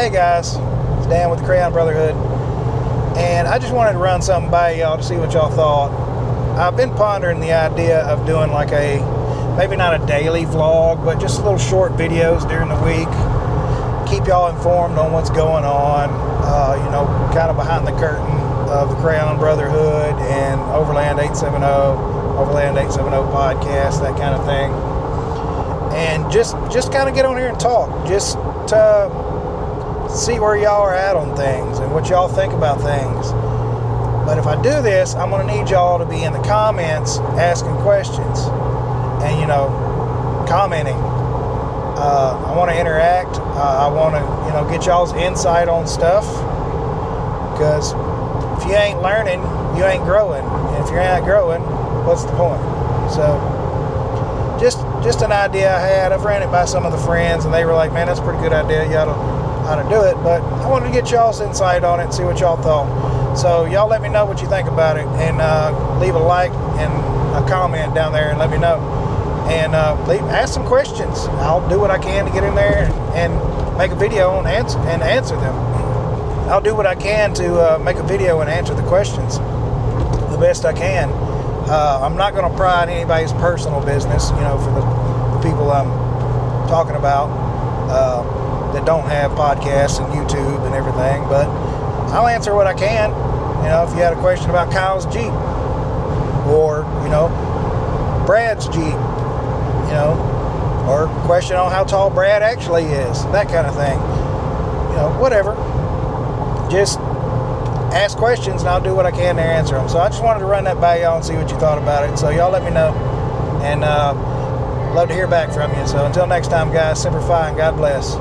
Hey guys, it's Dan with the Crayon Brotherhood, and I just wanted to run something by y'all to see what y'all thought. I've been pondering the idea of doing like maybe not a daily vlog, but just little short videos during the week. Keep y'all informed on what's going on, kind of behind the curtain of the Crayon Brotherhood and Overland 870 podcast, that kind of thing. And just kind of get on here and talk, just to see where y'all are at on things and what y'all think about things. But if I do this, I'm going to need y'all to be in the comments asking questions and, commenting. I want to interact. I want to, get y'all's insight on stuff, because if you ain't learning, you ain't growing. And if you're not growing, what's the point? So just an idea I had. I've ran it by some of the friends, and they were like, man, that's a pretty good idea. You ought to do it. But I wanted to get y'all's insight on it and see what y'all thought. So y'all let me know what you think about it, and leave a like and a comment down there and let me know. And ask some questions. I'll do what I can to get in there and make a video and answer them. I'll do what I can to make a video and answer the questions the best I can. I'm not going to pry on anybody's personal business, for the people I'm talking about that don't have podcasts and YouTube and everything, but I'll answer what I can. If you had a question about Kyle's Jeep or, Brad's Jeep, or a question on how tall Brad actually is, that kind of thing, whatever. Just ask questions and I'll do what I can to answer them. So I just wanted to run that by y'all and see what you thought about it. So y'all let me know, and love to hear back from you. So until next time, guys, Semper Fi and God bless.